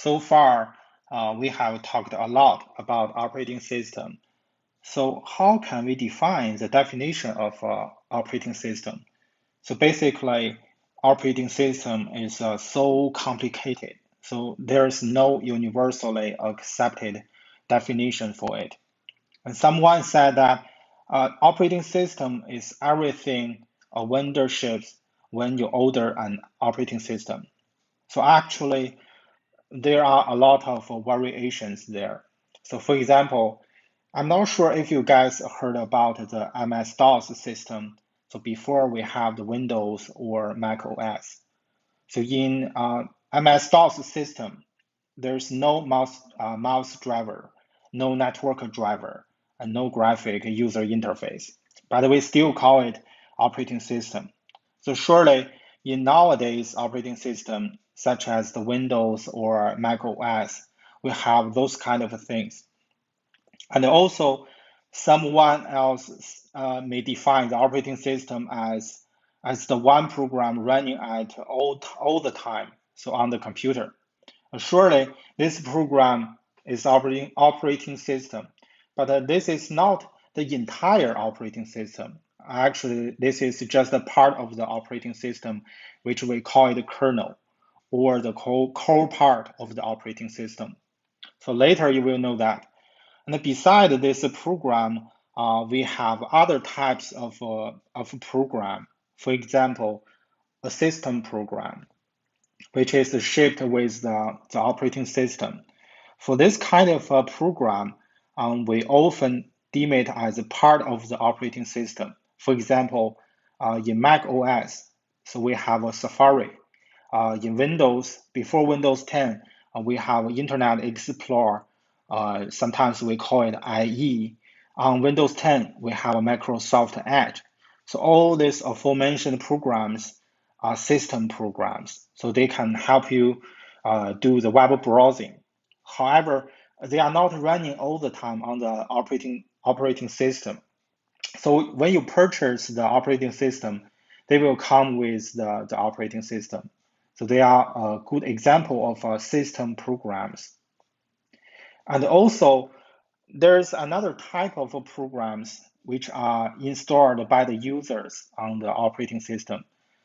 So far, we have talked a lot about operating system. So how can we define the definition of operating system? So basically, operating system is so complicated. So there's no universally accepted definition for it. And someone said that operating system is everything a vendor ships when you order an operating system. So actually, there are a lot of variations there. So for example, I'm not sure if you guys heard about the MS-DOS system. So before we have the Windows or Mac OS. So in MS-DOS system, there's no mouse driver, no network driver, and no graphic user interface. But we still call it operating system. So surely in nowadays operating system, such as the Windows or Mac OS, we have those kind of things. And also someone else may define the operating system as the one program running at all the time, so on the computer. Surely this program is operating system, but this is not the entire operating system. Actually, this is just a part of the operating system, which we call it kernel, or the core part of the operating system. So later you will know that. And beside this program, we have other types of program. For example, a system program, which is shipped with the operating system. For this kind of program, we often deem it as a part of the operating system. For example, in Mac OS, so we have a Safari. In Windows, before Windows 10, we have Internet Explorer. Sometimes we call it IE. On Windows 10, we have Microsoft Edge. So all these aforementioned programs are system programs. So they can help you do the web browsing. However, they are not running all the time on the operating system. So when you purchase the operating system, they will come with the operating system. So they are a good example of system programs. And also, there's another type of programs which are installed by the users on the operating system.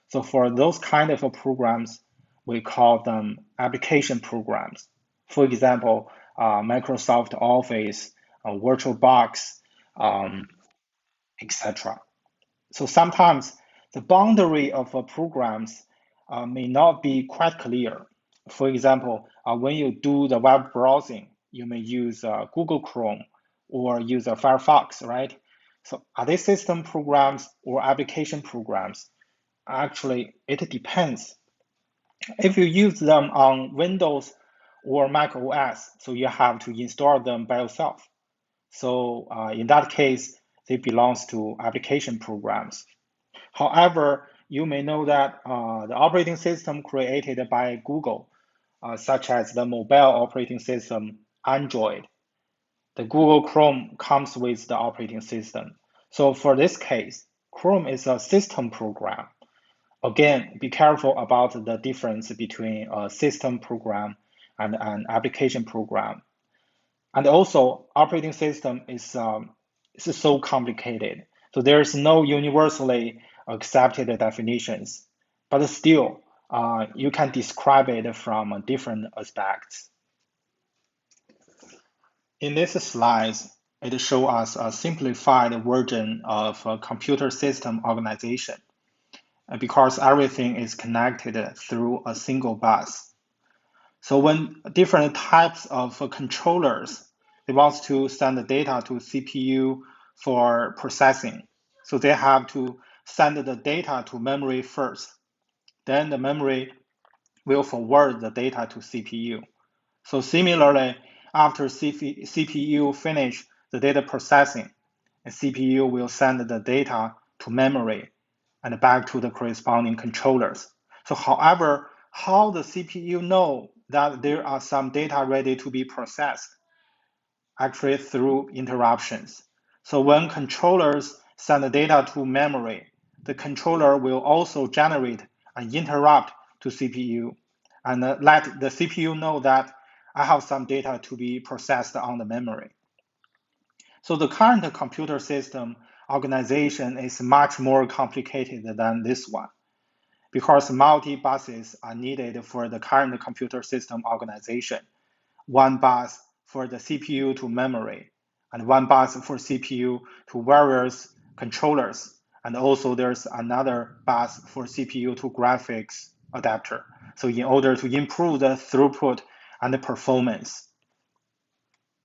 So for those kind of programs, we call them application programs. For example, Microsoft Office, VirtualBox, etc. So sometimes the boundary of programs may not be quite clear. For example, when you do the web browsing, you may use Google Chrome or use Firefox, right? So are they system programs or application programs? Actually, it depends. If you use them on Windows or Mac OS, so you have to install them by yourself. So in that case, they belongs to application programs. However, you may know that the operating system created by Google, such as the mobile operating system Android, the Google Chrome comes with the operating system. So for this case, Chrome is a system program. Again, be careful about the difference between a system program and an application program. And also, operating system is so complicated. So there's no universally accepted definitions, but still, you can describe it from different aspects. In this slide, it shows us a simplified version of a computer system organization because everything is connected through a single bus. So when different types of controllers, they want to send the data to CPU for processing. So they have to send the data to memory first. Then the memory will forward the data to CPU. So similarly, after CPU finish the data processing, the CPU will send the data to memory and back to the corresponding controllers. So however, how the CPU know that there are some data ready to be processed? Actually through interruptions. So when controllers send the data to memory, the controller will also generate an interrupt to CPU and let the CPU know that I have some data to be processed on the memory. So the current computer system organization is much more complicated than this one because multi-buses are needed for the current computer system organization. One bus for the CPU to memory, and one bus for CPU to various controllers. And also there's another bus for CPU to graphics adapter. So in order to improve the throughput and the performance.